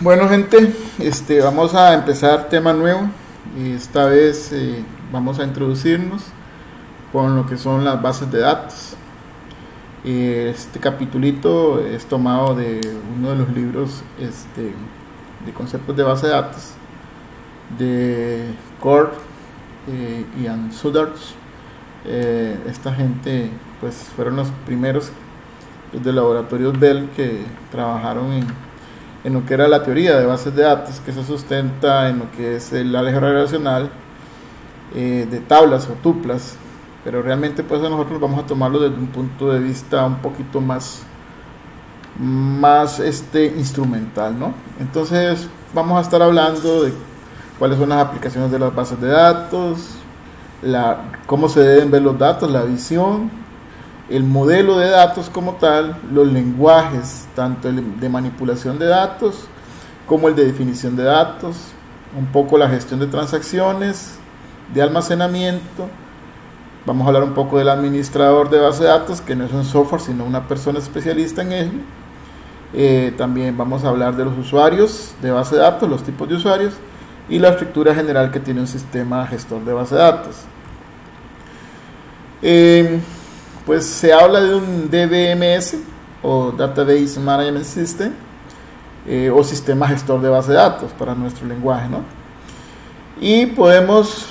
Bueno, gente, vamos a empezar tema nuevo y esta vez vamos a introducirnos con lo que son las bases de datos. Este capitulito es tomado de uno de los libros de conceptos de base de datos de Cord y Ian Sudders. Esta gente pues fueron los primeros de laboratorios Bell que trabajaron en lo que era la teoría de bases de datos, que se sustenta en lo que es el álgebra relacional de tablas o tuplas, pero realmente pues nosotros vamos a tomarlo desde un punto de vista un poquito más instrumental, ¿no? Entonces vamos a estar hablando de cuáles son las aplicaciones de las bases de datos, cómo se deben ver los datos, la visión, el modelo de datos como tal, los lenguajes, tanto el de manipulación de datos como el de definición de datos, un poco la gestión de transacciones, de almacenamiento. Vamos a hablar un poco del administrador de base de datos, que no es un software, sino una persona especialista en ello. También vamos a hablar de los usuarios de base de datos, los tipos de usuarios, y la estructura general que tiene un sistema gestor de base de datos. Pues se habla de un DBMS o Database Management System o sistema gestor de base de datos para nuestro lenguaje, ¿no? Y podemos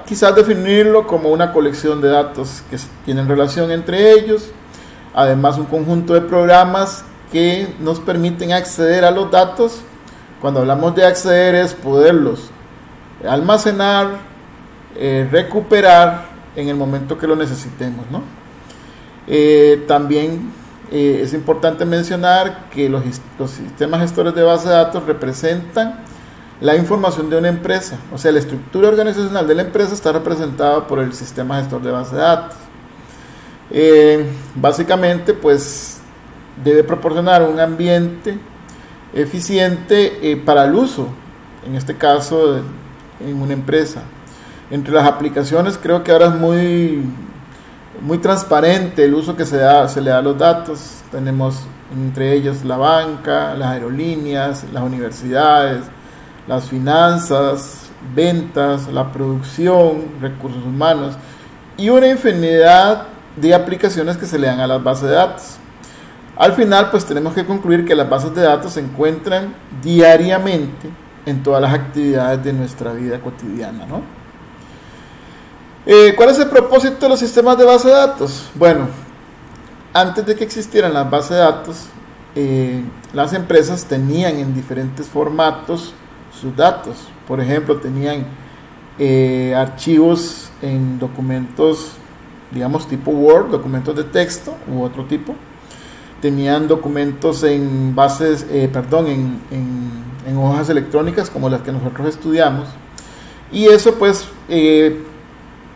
quizás definirlo como una colección de datos que tienen relación entre ellos, además un conjunto de programas que nos permiten acceder a los datos. Cuando hablamos de acceder es poderlos almacenar, recuperar en el momento que lo necesitemos, ¿no? También es importante mencionar que los sistemas gestores de base de datos representan la información de una empresa, o sea, la estructura organizacional de la empresa está representada por el sistema gestor de base de datos. Básicamente, pues debe proporcionar un ambiente eficiente para el uso, en este caso en una empresa. Entre las aplicaciones creo que ahora es muy transparente el uso que se le da a los datos. Tenemos entre ellos la banca, las aerolíneas, las universidades, las finanzas, ventas, la producción, recursos humanos y una infinidad de aplicaciones que se le dan a las bases de datos. Al final pues tenemos que concluir que las bases de datos se encuentran diariamente en todas las actividades de nuestra vida cotidiana, ¿no? ¿Cuál es el propósito de los sistemas de base de datos? Bueno, antes de que existieran las bases de datos, las empresas tenían en diferentes formatos sus datos. Por ejemplo, tenían archivos en documentos, digamos tipo Word, documentos de texto u otro tipo. Tenían documentos en bases, en hojas electrónicas como las que nosotros estudiamos. Y eso pues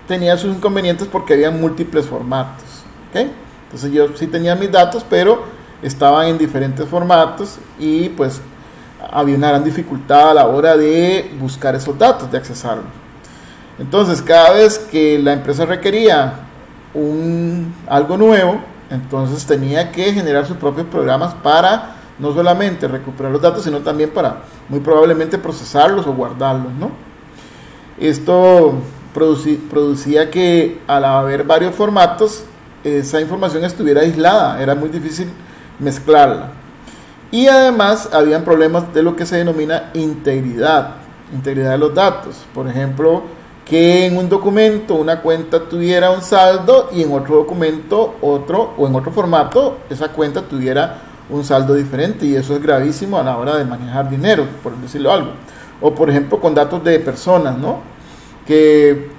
tenía sus inconvenientes porque había múltiples formatos, ¿okay? Entonces yo sí tenía mis datos, pero estaban en diferentes formatos y pues había una gran dificultad a la hora de buscar esos datos, de accesarlos. Entonces cada vez que la empresa requería algo nuevo, entonces tenía que generar sus propios programas para no solamente recuperar los datos, sino también para muy probablemente procesarlos o guardarlos, ¿no? Esto producía que al haber varios formatos esa información estuviera aislada, era muy difícil mezclarla, y además habían problemas de lo que se denomina integridad de los datos. Por ejemplo, que en un documento una cuenta tuviera un saldo y en otro documento otro, o en otro formato esa cuenta tuviera un saldo diferente, y eso es gravísimo a la hora de manejar dinero, por decirlo algo. O por ejemplo con datos de personas, ¿no? Que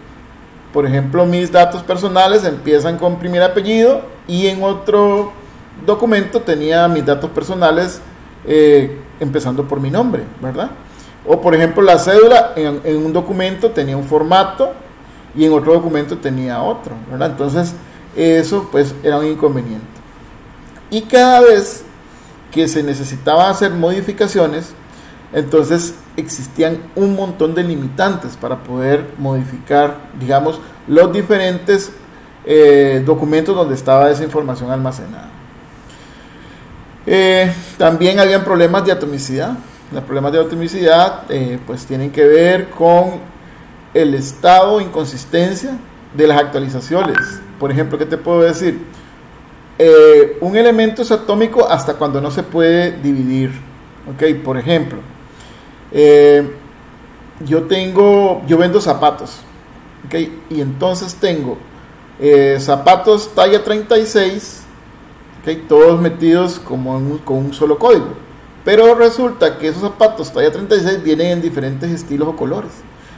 por ejemplo mis datos personales empiezan con primer apellido y en otro documento tenía mis datos personales empezando por mi nombre, ¿verdad? O por ejemplo la cédula en un documento tenía un formato y en otro documento tenía otro, ¿verdad? Entonces eso pues era un inconveniente. Y cada vez que se necesitaba hacer modificaciones, entonces existían un montón de limitantes para poder modificar, digamos, los diferentes documentos donde estaba esa información almacenada. También habían problemas de atomicidad. Los problemas de atomicidad pues tienen que ver con el estado o inconsistencia de las actualizaciones. Por ejemplo, ¿qué te puedo decir? Un elemento es atómico hasta cuando no se puede dividir. Ok, por ejemplo, yo vendo zapatos. Ok, y entonces tengo zapatos talla 36, okay, todos metidos como con un solo código. Pero resulta que esos zapatos talla 36 vienen en diferentes estilos o colores.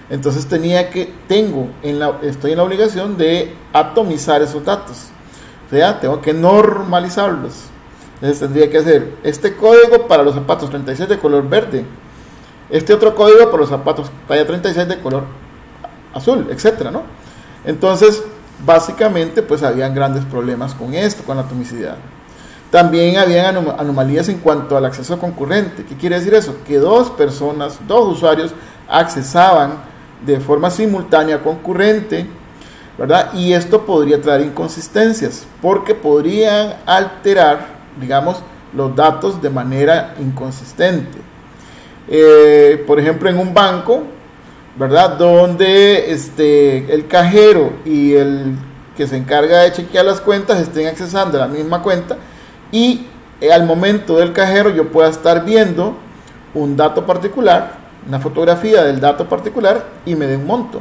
Entonces estoy en la obligación de atomizar esos datos. O sea, tengo que normalizarlos. Entonces tendría que hacer este código para los zapatos 36 de color verde, este otro código para los zapatos talla 36 de color azul, etcétera, ¿no? Entonces, básicamente, pues habían grandes problemas con esto, con la atomicidad. También habían anomalías en cuanto al acceso concurrente. ¿Qué quiere decir eso? Que dos usuarios accesaban de forma simultánea concurrente, ¿verdad? Y esto podría traer inconsistencias, porque podrían alterar, digamos, los datos de manera inconsistente. Por ejemplo, en un banco, ¿verdad? Donde el cajero y el que se encarga de chequear las cuentas estén accesando a la misma cuenta, y al momento del cajero yo pueda estar viendo un dato particular, una fotografía del dato particular, y me dé un monto,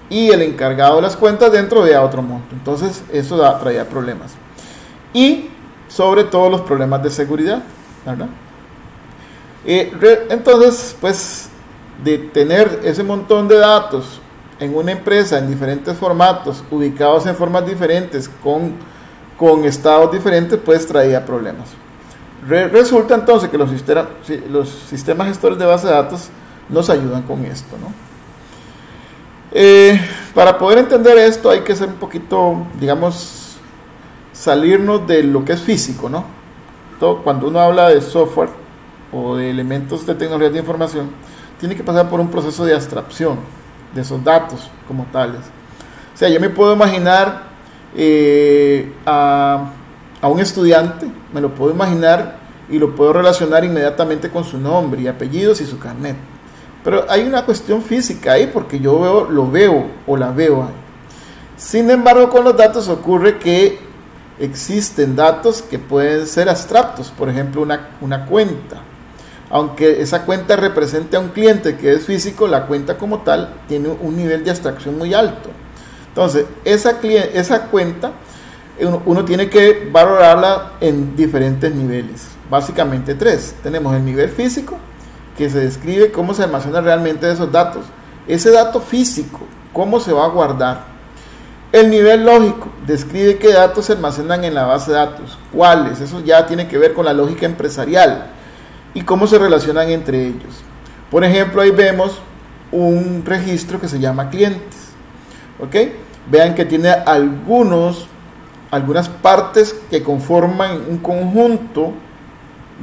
y el encargado de las cuentas dentro vea otro monto. Entonces eso traía problemas, y sobre todo los problemas de seguridad, ¿verdad? Entonces, pues, de tener ese montón de datos en una empresa en diferentes formatos, ubicados en formas diferentes, con estados diferentes, pues traía problemas. Resulta entonces que los sistemas gestores de base de datos nos ayudan con esto, ¿no? Para poder entender esto hay que ser un poquito, digamos, salirnos de lo que es físico, ¿no? Cuando uno habla de software o de elementos de tecnología de información, tiene que pasar por un proceso de abstracción de esos datos como tales. O sea, yo me puedo imaginar a un estudiante, me lo puedo imaginar y lo puedo relacionar inmediatamente con su nombre y apellidos y su carnet. Pero hay una cuestión física ahí, porque yo lo veo o la veo ahí. Sin embargo, con los datos ocurre que existen datos que pueden ser abstractos. Por ejemplo, una cuenta. Aunque esa cuenta represente a un cliente que es físico, la cuenta como tal tiene un nivel de abstracción muy alto. Entonces, esa cuenta uno tiene que valorarla en diferentes niveles. Básicamente 3. Tenemos el nivel físico, que se describe cómo se almacenan realmente esos datos. Ese dato físico, cómo se va a guardar. El nivel lógico describe qué datos se almacenan en la base de datos, cuáles. Eso ya tiene que ver con la lógica empresarial y cómo se relacionan entre ellos. Por ejemplo, ahí vemos un registro que se llama clientes. ¿Ok? Vean que tiene algunas partes que conforman un conjunto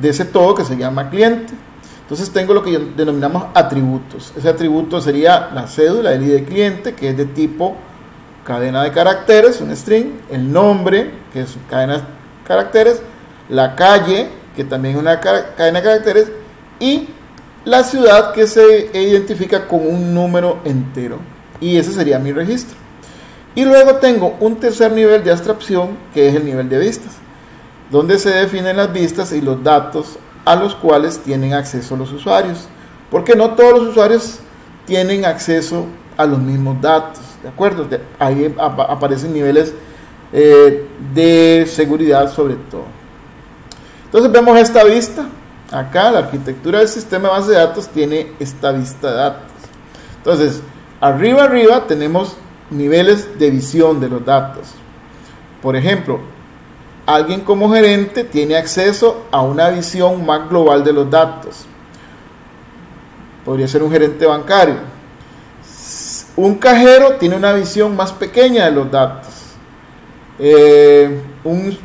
de ese todo que se llama cliente. Entonces tengo lo que denominamos atributos. Ese atributo sería la cédula, el ID de cliente, que es de tipo cadena de caracteres, un string, el nombre, que es cadena de caracteres, la calle, que también es una cadena de caracteres, y la ciudad, que se identifica con un número entero. Y ese sería mi registro. Y luego tengo un tercer nivel de abstracción, que es el nivel de vistas, donde se definen las vistas y los datos a los cuales tienen acceso los usuarios, porque no todos los usuarios tienen acceso a los mismos datos, ¿de acuerdo? Ahí aparecen niveles de seguridad sobre todo. Entonces vemos esta vista. Acá la arquitectura del sistema de base de datos tiene esta vista de datos. Entonces, arriba tenemos niveles de visión de los datos. Por ejemplo, alguien como gerente tiene acceso a una visión más global de los datos. Podría ser un gerente bancario. Un cajero tiene una visión más pequeña de los datos. Un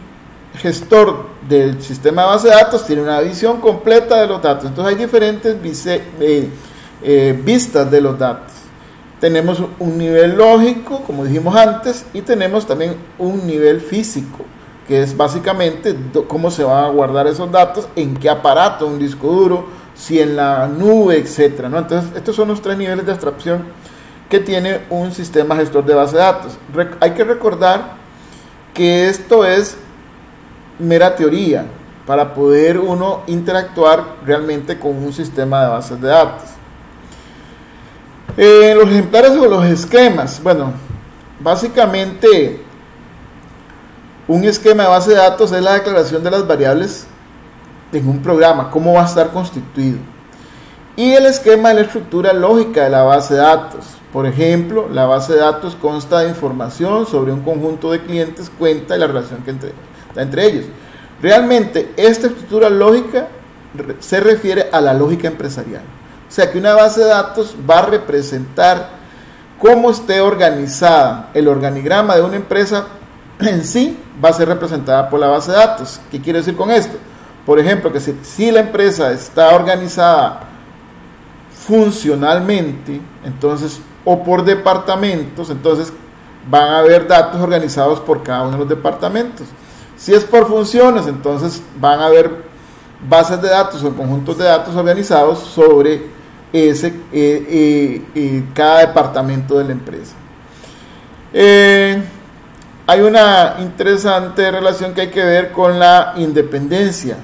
gestor del sistema de base de datos tiene una visión completa de los datos. Entonces hay diferentes vistas de los datos. Tenemos un nivel lógico, como dijimos antes, y tenemos también un nivel físico, que es básicamente cómo se van a guardar esos datos, en qué aparato, un disco duro, si en la nube, etcétera, ¿no? Entonces, estos son los 3 niveles de abstracción que tiene un sistema gestor de base de datos. Hay que recordar que esto es mera teoría para poder uno interactuar realmente con un sistema de bases de datos. Los ejemplares o los esquemas, bueno, básicamente un esquema de base de datos es la declaración de las variables en un programa, cómo va a estar constituido. Y el esquema es la estructura lógica de la base de datos. Por ejemplo, la base de datos consta de información sobre un conjunto de clientes, cuenta y la relación que está entre ellos. Realmente, esta estructura lógica se refiere a la lógica empresarial. O sea que una base de datos va a representar cómo esté organizada. El organigrama de una empresa en sí va a ser representada por la base de datos. ¿Qué quiere decir con esto? Por ejemplo, que si la empresa está organizada funcionalmente, entonces, o por departamentos, entonces van a haber datos organizados por cada uno de los departamentos. Si es por funciones, entonces van a haber bases de datos o conjuntos de datos organizados sobre cada departamento de la empresa. Hay una interesante relación que hay que ver con la independencia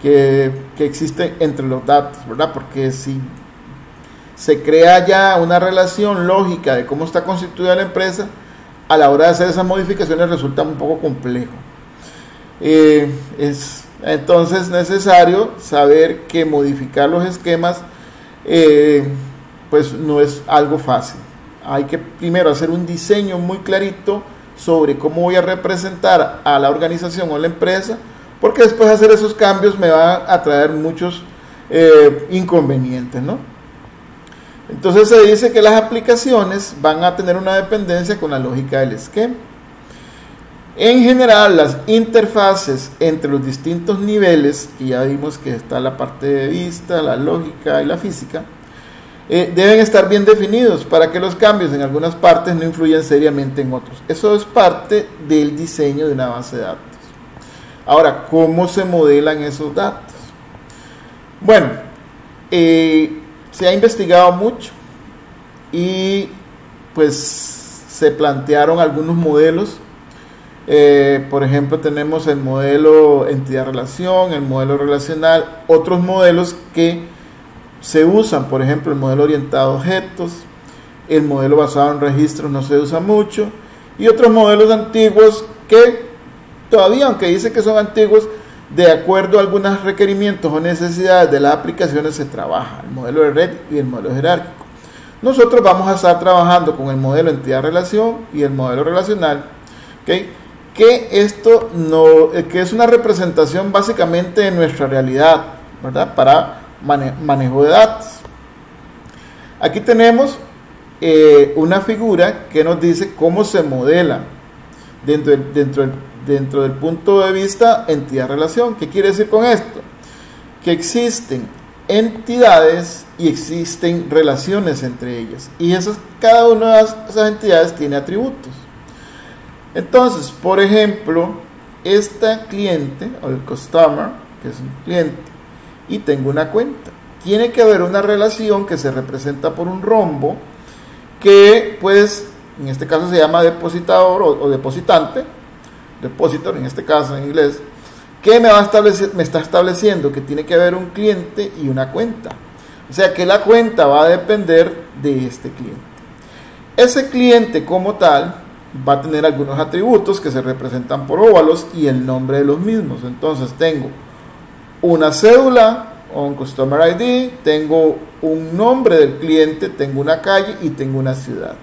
que existe entre los datos, ¿verdad? Porque si se crea ya una relación lógica de cómo está constituida la empresa, a la hora de hacer esas modificaciones resulta un poco complejo. Es entonces necesario saber que modificar los esquemas pues no es algo fácil. Hay que primero hacer un diseño muy clarito sobre cómo voy a representar a la organización o la empresa, porque después de hacer esos cambios me va a traer muchos inconvenientes, ¿no? Entonces se dice que las aplicaciones van a tener una dependencia con la lógica del esquema. En general, las interfaces entre los distintos niveles, que ya vimos que está la parte de vista, la lógica y la física, deben estar bien definidos para que los cambios en algunas partes no influyan seriamente en otros. Eso es parte del diseño de una base de datos. Ahora, ¿cómo se modelan esos datos? Bueno, se ha investigado mucho y pues se plantearon algunos modelos. Por ejemplo, tenemos el modelo entidad-relación, el modelo relacional, otros modelos que se usan, por ejemplo, el modelo orientado a objetos, el modelo basado en registros no se usa mucho, y otros modelos antiguos que todavía, aunque dice que son antiguos, de acuerdo a algunos requerimientos o necesidades de las aplicaciones se trabaja, el modelo de red y el modelo jerárquico. Nosotros vamos a estar trabajando con el modelo entidad-relación y el modelo relacional, ¿okay? Que esto que es una representación básicamente de nuestra realidad, ¿verdad? Para manejo de datos. Aquí tenemos una figura que nos dice cómo se modela dentro del punto de vista entidad-relación. ¿Qué quiere decir con esto? Que existen entidades y existen relaciones entre ellas, y cada una de esas entidades tiene atributos. Entonces, por ejemplo, esta cliente o el customer, que es un cliente, y tengo una cuenta, tiene que haber una relación que se representa por un rombo, que pues en este caso se llama depositador o depositante, depositor en este caso en inglés, que me está estableciendo que tiene que haber un cliente y una cuenta. O sea que la cuenta va a depender de este cliente. Ese cliente como tal va a tener algunos atributos que se representan por óvalos y el nombre de los mismos. Entonces tengo una cédula o un Customer ID, tengo un nombre del cliente, tengo una calle y tengo una ciudad.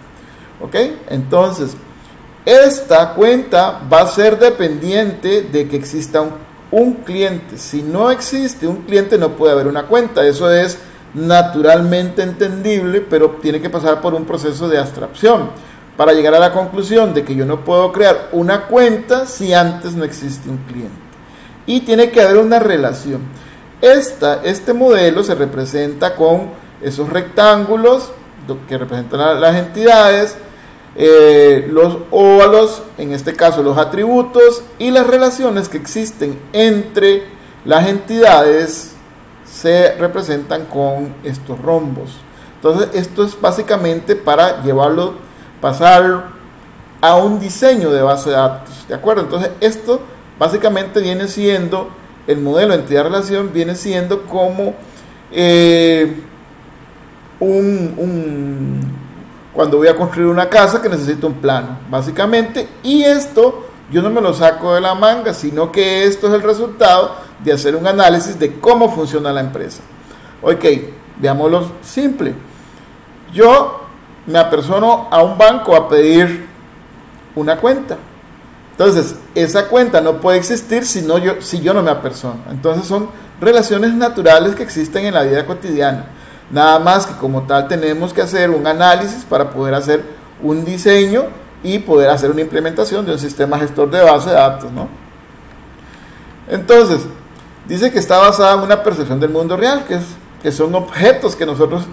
¿Ok? Entonces, esta cuenta va a ser dependiente de que exista un cliente. Si no existe un cliente, no puede haber una cuenta. Eso es naturalmente entendible, pero tiene que pasar por un proceso de abstracción para llegar a la conclusión de que yo no puedo crear una cuenta si antes no existe un cliente. Y tiene que haber una relación. Este modelo se representa con esos rectángulos que representan las entidades, los óvalos, en este caso los atributos y las relaciones que existen entre las entidades se representan con estos rombos. Entonces esto es básicamente para llevarlo, pasar a un diseño de base de datos, ¿de acuerdo? Entonces esto básicamente viene siendo, el modelo de entidad-relación viene siendo como cuando voy a construir una casa que necesito un plano, básicamente, y esto yo no me lo saco de la manga, sino que esto es el resultado de hacer un análisis de cómo funciona la empresa. Ok, veámoslo simple. Yo me apersono a un banco a pedir una cuenta. Entonces, esa cuenta no puede existir si yo no me apersono. Entonces son relaciones naturales que existen en la vida cotidiana. Nada más que como tal tenemos que hacer un análisis para poder hacer un diseño y poder hacer una implementación de un sistema gestor de base de datos, ¿no? Entonces, dice que está basada en una percepción del mundo real, que son objetos que nosotros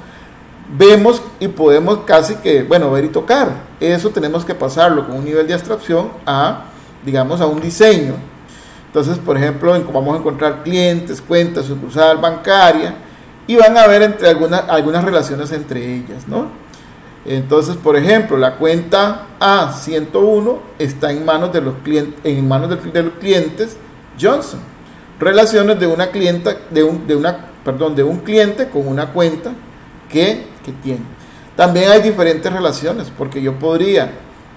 vemos y podemos casi que, ver y tocar. Eso tenemos que pasarlo con un nivel de abstracción a, digamos, a un diseño. Entonces, por ejemplo, vamos a encontrar clientes, cuentas, sucursal bancaria, y van a ver entre algunas relaciones entre ellas, ¿no? Entonces, por ejemplo, la cuenta A101 está en manos de los clientes Johnson. Relaciones de una clienta, de un cliente con una cuenta que tiene. También hay diferentes relaciones, porque yo podría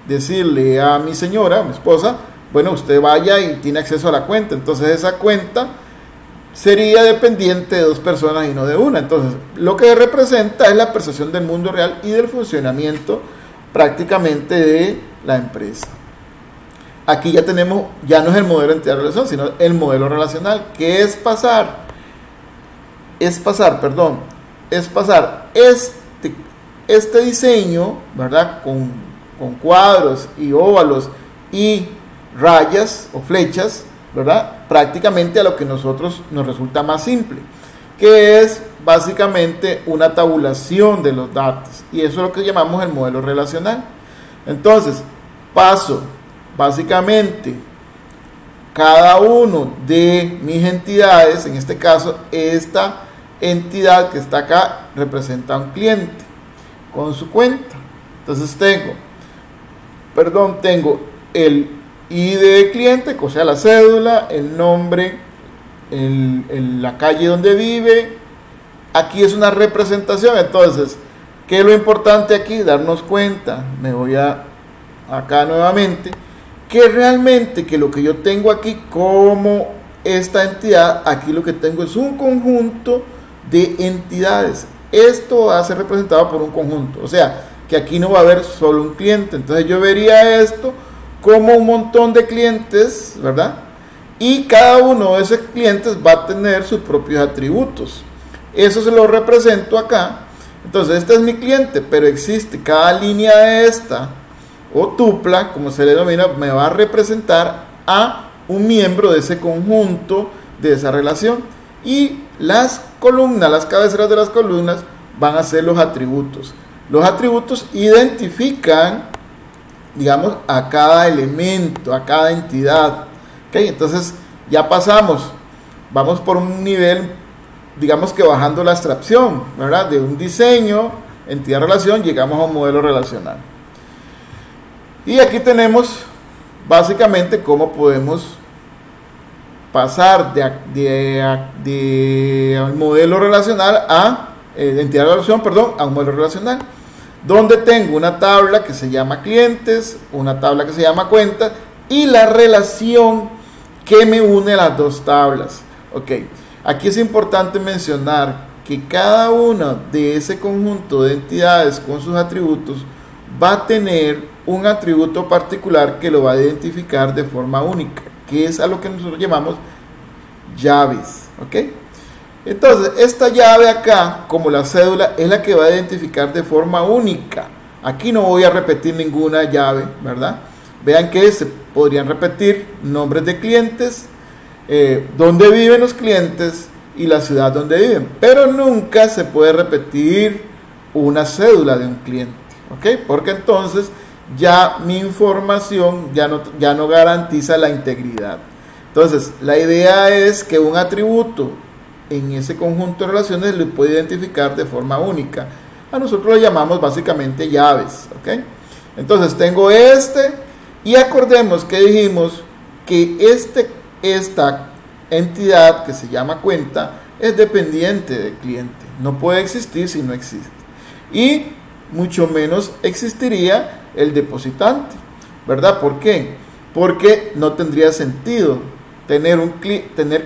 decirle a mi señora, a mi esposa, bueno, usted vaya y tiene acceso a la cuenta. Entonces esa cuenta sería dependiente de dos personas y no de una. Entonces lo que representa es la percepción del mundo real y del funcionamiento prácticamente de la empresa. Aquí ya tenemos, ya no es el modelo de entidad-relación, sino el modelo relacional, que es pasar este diseño, ¿verdad? Con cuadros y óvalos y rayas o flechas, ¿verdad? Prácticamente a lo que nosotros nos resulta más simple, que es básicamente una tabulación de los datos, y eso es lo que llamamos el modelo relacional. Entonces, paso básicamente cada uno de mis entidades, en este caso esta entidad que está acá representa a un cliente con su cuenta. Entonces tengo el ID de cliente, o sea la cédula, el nombre, la calle donde vive. Aquí es una representación. Entonces, ¿qué es lo importante aquí? Darnos cuenta, me voy acá nuevamente, que realmente que lo que yo tengo aquí como esta entidad, aquí lo que tengo es un conjunto de entidades. Esto va a ser representado por un conjunto, o sea que aquí no va a haber solo un cliente. Entonces yo vería esto como un montón de clientes, ¿verdad? Y cada uno de esos clientes va a tener sus propios atributos. Eso se lo represento acá. Entonces este es mi cliente, pero existe cada línea de esta o tupla, como se le denomina, me va a representar a un miembro de ese conjunto, de esa relación. Y las columnas, las cabeceras de las columnas van a ser los atributos. Los atributos identifican, digamos, a cada elemento, a cada entidad. ¿Okay? Entonces ya vamos por un nivel, digamos que bajando la abstracción, ¿verdad? De un diseño, entidad-relación, llegamos a un modelo relacional. Y aquí tenemos básicamente cómo podemos pasar de un modelo relacional a entidad-relación, a un modelo relacional, donde tengo una tabla que se llama clientes, una tabla que se llama cuentas y la relación que me une las dos tablas. Ok, aquí es importante mencionar que cada uno de ese conjunto de entidades con sus atributos va a tener un atributo particular que lo va a identificar de forma única, que es a lo que nosotros llamamos llaves. ¿Ok? Entonces, esta llave acá, como la cédula, es la que va a identificar de forma única. Aquí no voy a repetir ninguna llave, ¿verdad? Vean que se podrían repetir nombres de clientes, dónde viven los clientes y la ciudad donde viven, pero nunca se puede repetir una cédula de un cliente. ¿Ok? Porque entonces ya mi información ya no garantiza la integridad. Entonces, la idea es que un atributo en ese conjunto de relaciones lo puede identificar de forma única. A nosotros lo llamamos básicamente llaves, ¿ok? Entonces, tengo y acordemos que dijimos que esta entidad que se llama cuenta es dependiente del cliente. No puede existir si no existe. Y mucho menos existiría el depositante, ¿verdad? ¿Por qué? Porque no tendría sentido tener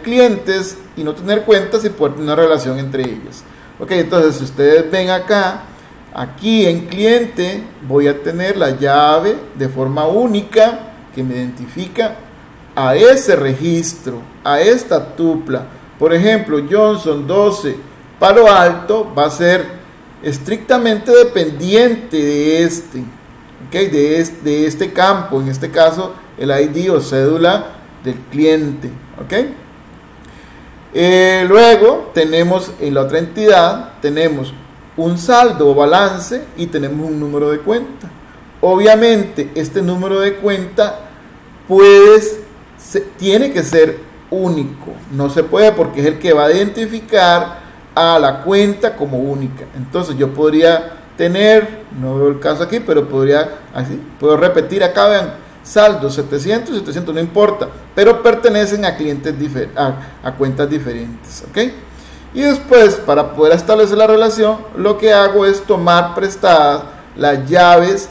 clientes y no tener cuentas y poder tener una relación entre ellos. Ok, entonces si ustedes ven aquí en cliente voy a tener la llave de forma única que me identifica a ese registro, a esta tupla. Por ejemplo, Johnson 12 Palo Alto va a ser estrictamente dependiente de ¿okay? de este campo, en este caso el ID o cédula del cliente, ¿ok? Luego tenemos en la otra entidad, tenemos un saldo o balance y tenemos un número de cuenta. Obviamente este número de cuenta tiene que ser único, no se puede porque es el que va a identificar a la cuenta como única. Entonces yo podría tener, no veo el caso aquí, pero puedo repetir acá, vean, saldo 700, no importa, pero pertenecen a clientes a cuentas diferentes, ¿ok? Y después, para poder establecer la relación, lo que hago es tomar prestadas las llaves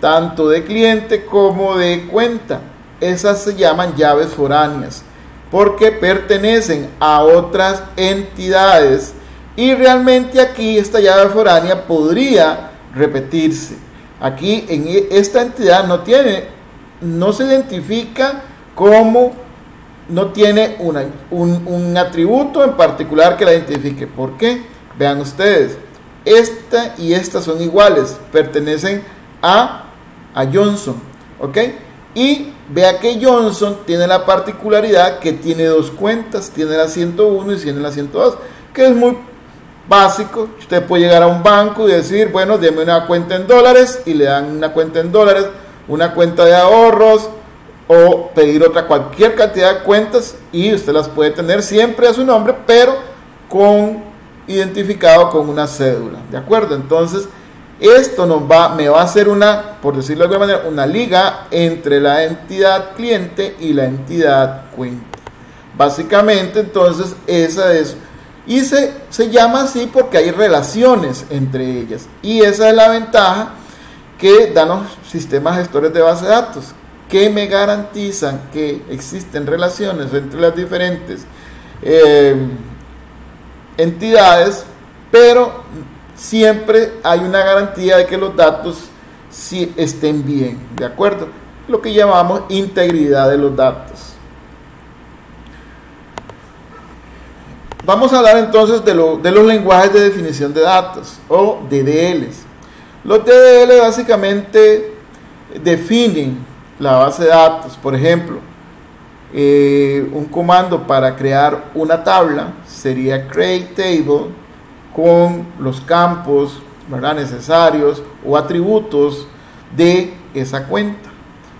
tanto de cliente como de cuenta. Esas se llaman llaves foráneas porque pertenecen a otras entidades y realmente aquí esta llave foránea podría repetirse. Aquí en esta entidad no se identifica como, no tiene un atributo en particular que la identifique. ¿Por qué? Vean ustedes, esta y esta son iguales, pertenecen a Johnson, ¿ok? Y vea que Johnson tiene la particularidad que tiene dos cuentas, tiene la 101 y tiene la 102, que es muy básico. Usted puede llegar a un banco y decir, bueno, deme una cuenta en dólares, y le dan una cuenta en dólares, una cuenta de ahorros, o pedir cualquier cantidad de cuentas, y usted las puede tener siempre a su nombre, pero identificado con una cédula, ¿de acuerdo? Entonces, esto me va a hacer por decirlo de alguna manera, una liga entre la entidad cliente y la entidad cuenta. Básicamente, entonces, esa es. Y se llama así porque hay relaciones entre ellas. Y esa es la ventaja que dan los sistemas gestores de base de datos, que me garantizan que existen relaciones entre las diferentes entidades, pero siempre hay una garantía de que los datos sí estén bien, ¿de acuerdo? Lo que llamamos integridad de los datos. Vamos a hablar entonces de los lenguajes de definición de datos o DDLs. Los DDL básicamente definen la base de datos. Por ejemplo, un comando para crear una tabla sería create table con los campos, ¿verdad?, necesarios o atributos de esa cuenta.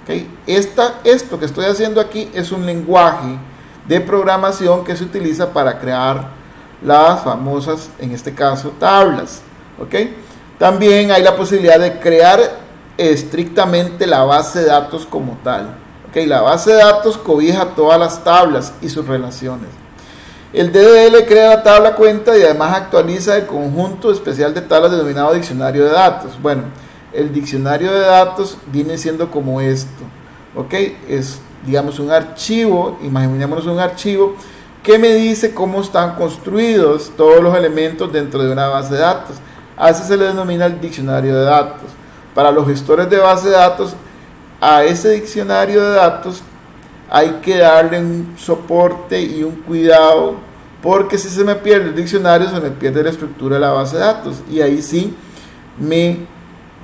¿Okay? Esto que estoy haciendo aquí es un lenguaje de programación que se utiliza para crear las famosas, en este caso, tablas. ¿Okay? También hay la posibilidad de crear estrictamente la base de datos como tal. ¿Okay? La base de datos cobija todas las tablas y sus relaciones. El DDL crea la tabla cuenta y además actualiza el conjunto especial de tablas denominado diccionario de datos. Bueno, el diccionario de datos viene siendo como esto, ¿ok? Es, digamos, un archivo, imaginémonos un archivo que me dice cómo están construidos todos los elementos dentro de una base de datos. Así se le denomina el diccionario de datos. Para los gestores de base de datos, a ese diccionario de datos hay que darle un soporte y un cuidado, porque si se me pierde el diccionario, se me pierde la estructura de la base de datos, y ahí sí me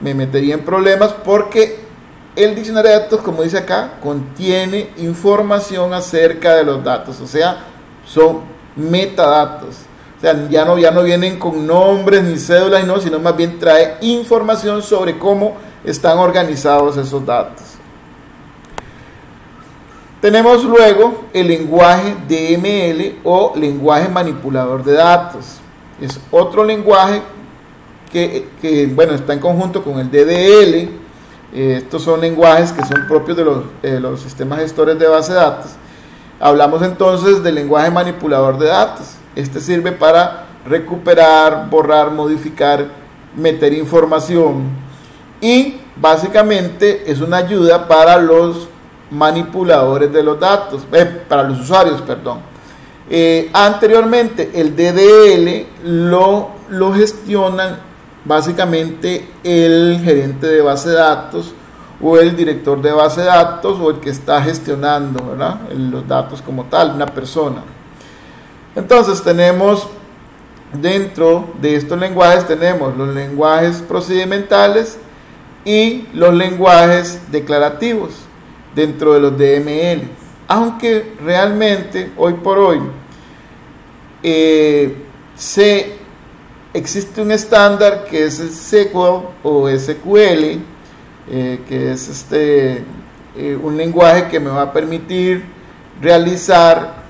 metería en problemas, porque el diccionario de datos, como dice acá, contiene información acerca de los datos, o sea, son metadatos. O sea, ya no vienen con nombres ni cédulas, sino más bien trae información sobre cómo están organizados esos datos. Tenemos luego el lenguaje DML o lenguaje manipulador de datos. Es otro lenguaje que bueno, está en conjunto con el DDL. Estos son lenguajes que son propios de los sistemas gestores de base de datos. Hablamos entonces del lenguaje manipulador de datos. Este sirve para recuperar, borrar, modificar, meter información y básicamente es una ayuda para los manipuladores de los datos, para los usuarios, perdón. Anteriormente el DDL lo gestionan básicamente el gerente de base de datos o el director de base de datos o el que está gestionando, ¿verdad?, los datos como tal, una persona. Entonces tenemos dentro de estos lenguajes tenemos los lenguajes procedimentales y los lenguajes declarativos dentro de los DML, aunque realmente hoy por hoy existe un estándar que es el SQL o SQL, que es un lenguaje que me va a permitir realizar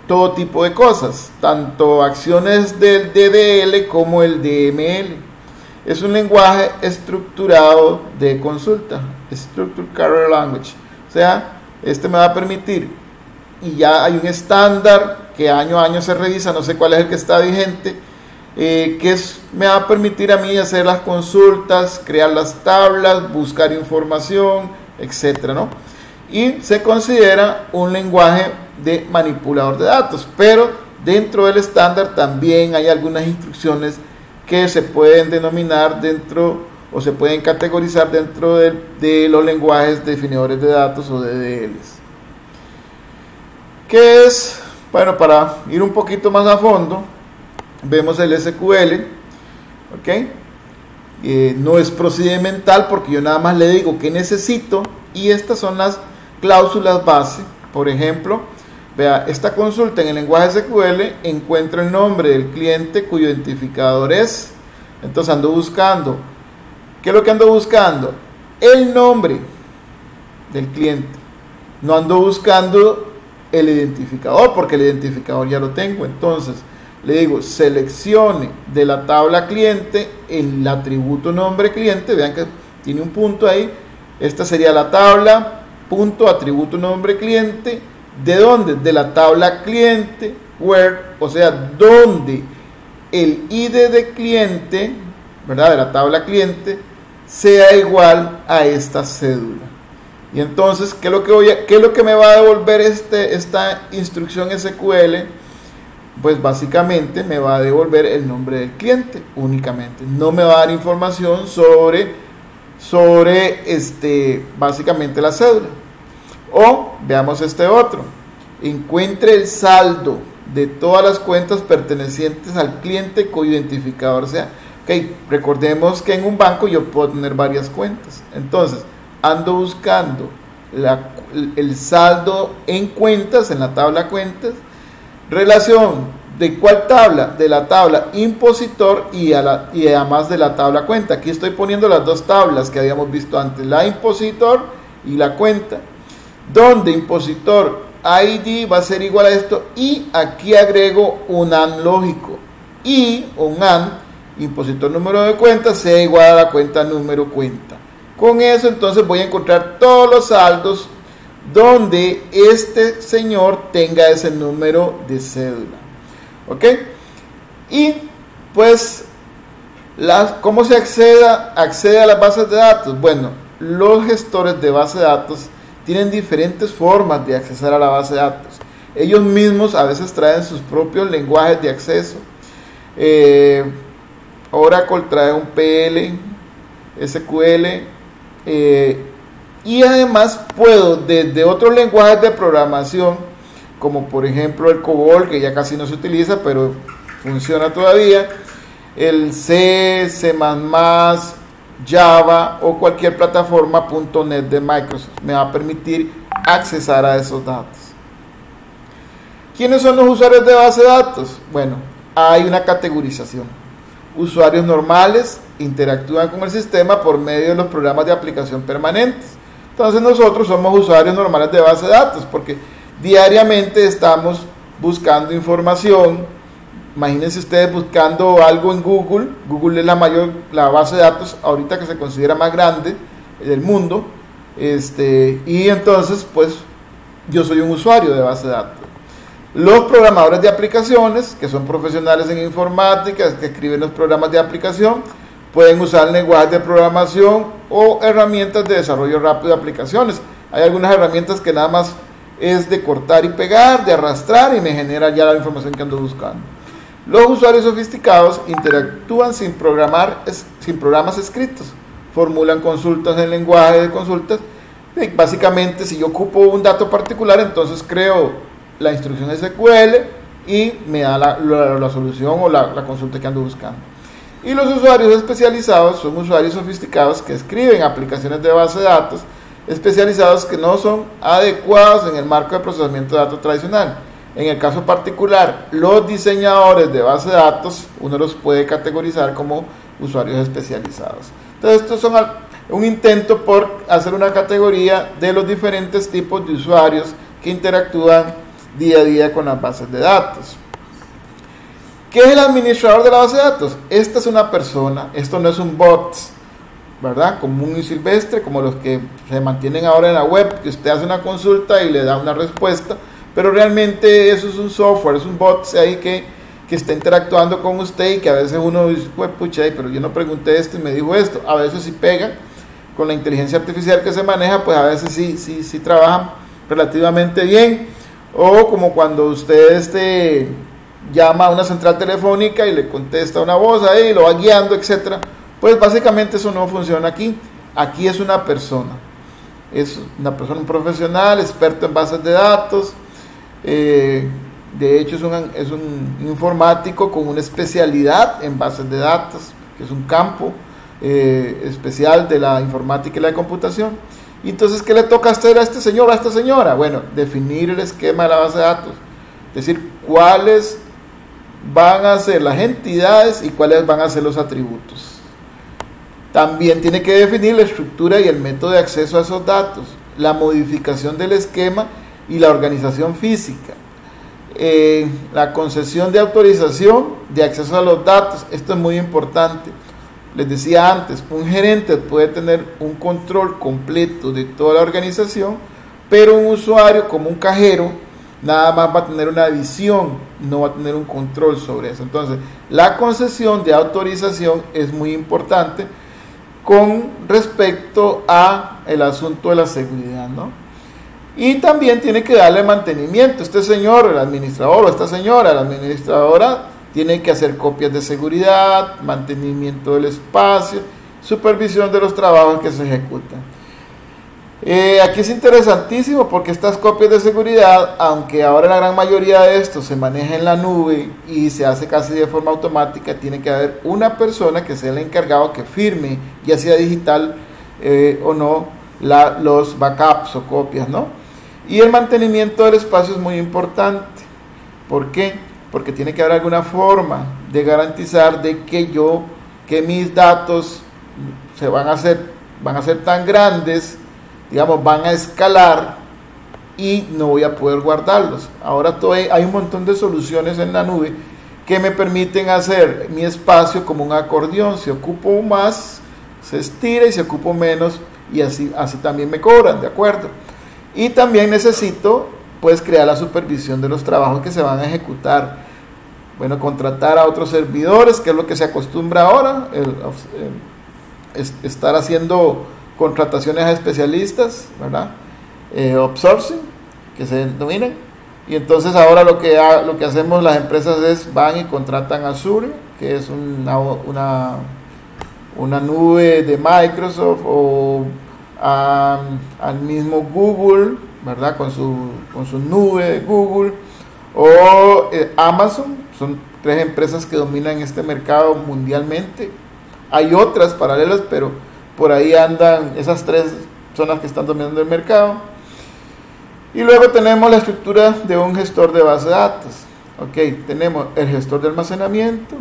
todo tipo de cosas, tanto acciones del DDL como el DML. Es un lenguaje estructurado de consulta, Structured Query Language. O sea, me va a permitir, y ya hay un estándar que año a año se revisa, no sé cuál es el que está vigente, me va a permitir a mí hacer las consultas, crear las tablas, buscar información, etcétera, ¿no? Y se considera un lenguaje de manipulador de datos, pero dentro del estándar también hay algunas instrucciones que se pueden denominar dentro o se pueden categorizar dentro de los lenguajes definidores de datos o DDLs. ¿Qué es? Bueno, para ir un poquito más a fondo, vemos el SQL, ¿ok? No es procedimental porque yo nada más le digo que necesito y estas son las cláusulas base. Por ejemplo, vea, esta consulta en el lenguaje SQL encuentra el nombre del cliente cuyo identificador es. Entonces ando buscando. ¿Qué es lo que ando buscando? El nombre del cliente. No ando buscando el identificador porque el identificador ya lo tengo. Entonces le digo seleccione de la tabla cliente el atributo nombre cliente. Vean que tiene un punto ahí. Esta sería la tabla, punto, atributo nombre cliente. ¿De dónde? De la tabla cliente, where, o sea, donde el ID de cliente, ¿verdad?, de la tabla cliente, sea igual a esta cédula. Y entonces, ¿qué es lo que me va a devolver esta instrucción SQL? Pues básicamente me va a devolver el nombre del cliente únicamente. No me va a dar información sobre básicamente la cédula. O veamos este otro. Encuentre el saldo de todas las cuentas pertenecientes al cliente cuyo identificador sea. Ok, recordemos que en un banco yo puedo tener varias cuentas. Entonces, ando buscando el saldo en cuentas, en la tabla cuentas. Relación de cuál tabla, de la tabla impositor y además de la tabla cuenta. Aquí estoy poniendo las dos tablas que habíamos visto antes, la impositor y la cuenta, donde impositor ID va a ser igual a esto y aquí agrego un AND lógico y un AND impositor número de cuenta sea igual a la cuenta número cuenta. Con eso entonces voy a encontrar todos los saldos donde este señor tenga ese número de cédula. ¿Ok? Y pues, ¿cómo se accede a las bases de datos? Bueno, los gestores de base de datos tienen diferentes formas de acceder a la base de datos. Ellos mismos a veces traen sus propios lenguajes de acceso. Oracle trae un PL, SQL, y además puedo desde otros lenguajes de programación, como por ejemplo el COBOL, que ya casi no se utiliza, pero funciona todavía, el C, C++, Java o cualquier plataforma .NET de Microsoft me va a permitir accesar a esos datos. ¿Quiénes son los usuarios de base de datos? Bueno, hay una categorización. usuarios normales interactúan con el sistema por medio de los programas de aplicación permanentes. Entonces nosotros somos usuarios normales de base de datos porque diariamente estamos buscando información. Imagínense ustedes buscando algo en Google. Google es la base de datos ahorita que se considera más grande del mundo. Y entonces pues yo soy un usuario de base de datos. Los programadores de aplicaciones, que son profesionales en informática, que escriben los programas de aplicación, pueden usar lenguajes de programación o herramientas de desarrollo rápido de aplicaciones. Hay algunas herramientas que nada más es de cortar y pegar, de arrastrar, y me genera ya la información que ando buscando. Los usuarios sofisticados interactúan sin programas escritos, formulan consultas en lenguaje de consultas. Y básicamente, si yo ocupo un dato particular, entonces creo la instrucción SQL y me da la solución o la consulta que ando buscando. Y los usuarios especializados son usuarios sofisticados que escriben aplicaciones de base de datos especializados que no son adecuados en el marco de procesamiento de datos tradicional. En el caso particular, los diseñadores de base de datos, uno los puede categorizar como usuarios especializados. Entonces, estos son un intento por hacer una categoría de los diferentes tipos de usuarios que interactúan día a día con las bases de datos. ¿Qué es el administrador de la base de datos? Esta es una persona, esto no es un bot, ¿verdad? Común y silvestre, como los que se mantienen ahora en la web, que usted hace una consulta y le da una respuesta, pero realmente eso es un software, es un bot ahí que está interactuando con usted y que a veces uno dice, pues pucha, pero yo no pregunté esto y me dijo esto. A veces sí pega con la inteligencia artificial que se maneja, pues a veces sí trabajan relativamente bien. O como cuando usted llama a una central telefónica y le contesta una voz ahí, lo va guiando, etcétera. Pues básicamente eso no funciona aquí. Aquí es una persona, un profesional, experto en bases de datos. De hecho es un informático con una especialidad en bases de datos, que es un campo especial de la informática y la computación. Y entonces, ¿qué le toca hacer a este señor o a esta señora? Bueno, definir el esquema de la base de datos, es decir, cuáles van a ser las entidades y cuáles van a ser los atributos. También tiene que definir la estructura y el método de acceso a esos datos, la modificación del esquema y la organización física. La concesión de autorización de acceso a los datos, esto es muy importante. Les decía antes, un gerente puede tener un control completo de toda la organización, pero un usuario como un cajero nada más va a tener una visión, no va a tener un control sobre eso. Entonces, la concesión de autorización es muy importante con respecto a el asunto de la seguridad, ¿no? Y también tiene que darle mantenimiento. Este señor, el administrador, o esta señora, la administradora, tiene que hacer copias de seguridad, mantenimiento del espacio, supervisión de los trabajos que se ejecutan. Aquí es interesantísimo porque estas copias de seguridad, aunque ahora la gran mayoría de esto se maneja en la nube y se hace casi de forma automática, tiene que haber una persona que sea el encargado que firme, ya sea digital o no, los backups o copias, ¿no? Y el mantenimiento del espacio es muy importante. ¿Por qué? Porque tiene que haber alguna forma de garantizar de que mis datos van a ser tan grandes, digamos, van a escalar y no voy a poder guardarlos. Ahora hay un montón de soluciones en la nube que me permiten hacer mi espacio como un acordeón. Si ocupo más, se estira, y si ocupo menos, y así también me cobran, ¿de acuerdo? Y también necesito pues crear la supervisión de los trabajos que se van a ejecutar. Bueno, contratar a otros servidores, que es lo que se acostumbra ahora, estar haciendo contrataciones a especialistas, ¿verdad? Outsourcing, que se denominan. Y entonces ahora lo que hacemos las empresas es van y contratan a Azure, que es una nube de Microsoft, o al mismo Google, ¿verdad? Con su nube de Google, o Amazon. Son tres empresas que dominan este mercado mundialmente. Hay otras paralelas, pero por ahí andan, esas tres son las que están dominando el mercado. Y luego tenemos la estructura de un gestor de base de datos. Ok, tenemos el gestor de almacenamiento,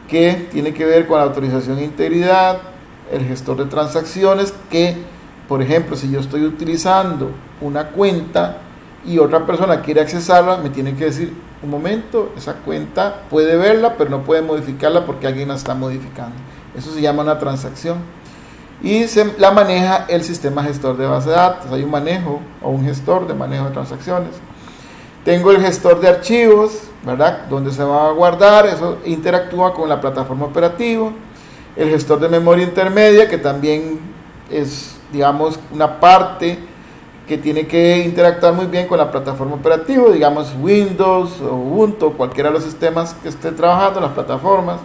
que tiene que ver con la autorización e integridad, el gestor de transacciones, que por ejemplo si yo estoy utilizando una cuenta y otra persona quiere accesarla, me tiene que decir: un momento, esa cuenta puede verla pero no puede modificarla porque alguien la está modificando. Eso se llama una transacción y la maneja el sistema gestor de base de datos. Hay un manejo o un gestor de manejo de transacciones. Tengo el gestor de archivos, ¿verdad?, donde se va a guardar, eso interactúa con la plataforma operativa. El gestor de memoria intermedia, que también es, digamos, una parte que tiene que interactuar muy bien con la plataforma operativa, digamos Windows o Ubuntu, cualquiera de los sistemas que esté trabajando, las plataformas.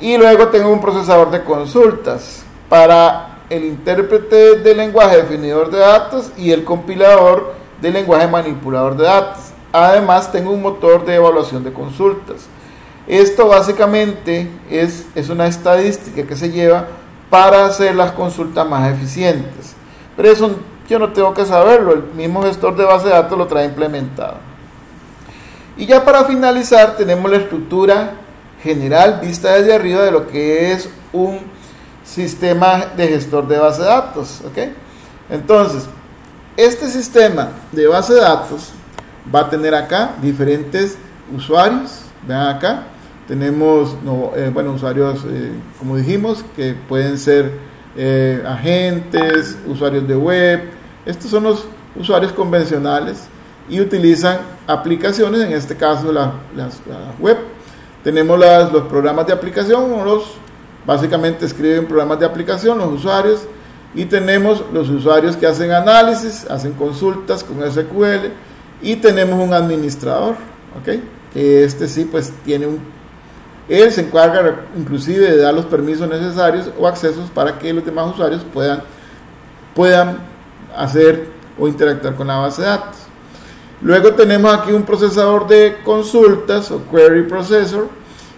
Y luego tengo un procesador de consultas para el intérprete de lenguaje definidor de datos y el compilador del lenguaje manipulador de datos. Además tengo un motor de evaluación de consultas. Esto básicamente es una estadística que se lleva para hacer las consultas más eficientes, pero eso yo no tengo que saberlo, el mismo gestor de base de datos lo trae implementado. Y ya para finalizar tenemos la estructura general vista desde arriba de lo que es un sistema de gestor de base de datos, ¿ok? Entonces, este sistema de base de datos va a tener acá diferentes usuarios. Vean acá, tenemos usuarios, como dijimos, que pueden ser agentes, usuarios de web. Estos son los usuarios convencionales y utilizan aplicaciones, en este caso las web. Tenemos los programas de aplicación, básicamente escriben programas de aplicación los usuarios, y tenemos los usuarios que hacen análisis, hacen consultas con SQL, y tenemos un administrador, ¿ok? Este sí, pues él se encarga inclusive de dar los permisos necesarios o accesos para que los demás usuarios puedan hacer o interactuar con la base de datos. Luego tenemos aquí un procesador de consultas o query processor,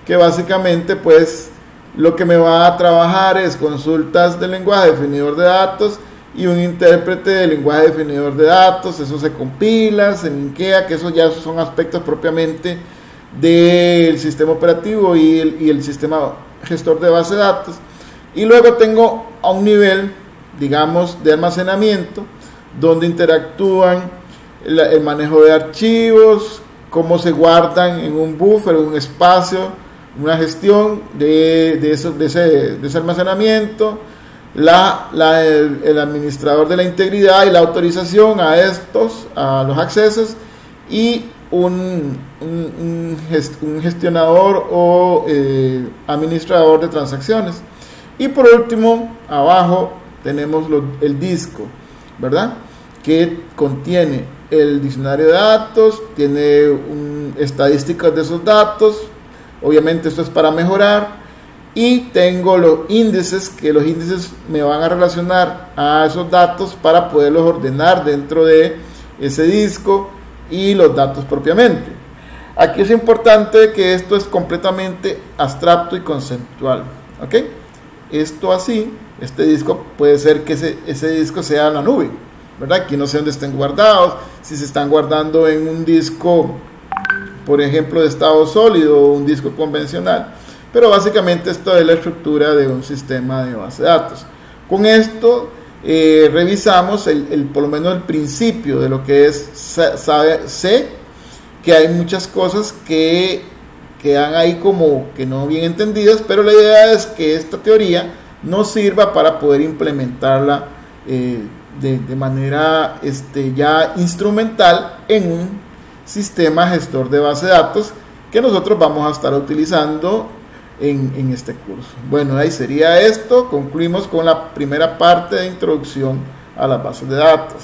que básicamente pues lo que me va a trabajar es consultas del lenguaje definidor de datos y un intérprete del lenguaje definidor de datos. Eso se compila, se linkea, que eso ya son aspectos propiamente del sistema operativo y el sistema gestor de base de datos. Y luego tengo a un nivel, digamos, de almacenamiento, donde interactúan el manejo de archivos, cómo se guardan en un buffer, un espacio, una gestión de ese almacenamiento, el administrador de la integridad y la autorización a los accesos, y un gestionador o administrador de transacciones. Y por último, abajo tenemos el disco, ¿verdad?, que contiene el diccionario de datos, tiene estadísticas de esos datos. Obviamente esto es para mejorar, y tengo los índices, que los índices me van a relacionar a esos datos para poderlos ordenar dentro de ese disco y los datos propiamente. Aquí es importante que esto es completamente abstracto y conceptual, ¿ok? Esto así, este disco puede ser que ese disco sea en la nube, ¿verdad? Aquí no sé dónde estén guardados, si se están guardando en un disco, por ejemplo, de estado sólido o un disco convencional, pero básicamente esto es la estructura de un sistema de base de datos. Con esto revisamos por lo menos el principio de lo que es. Sé que hay muchas cosas que quedan ahí como que no bien entendidas, pero la idea es que esta teoría nos sirva para poder implementarla de manera ya instrumental en un sistema gestor de base de datos que nosotros vamos a estar utilizando en este curso. Bueno, ahí sería esto. Concluimos con la primera parte de introducción a las bases de datos.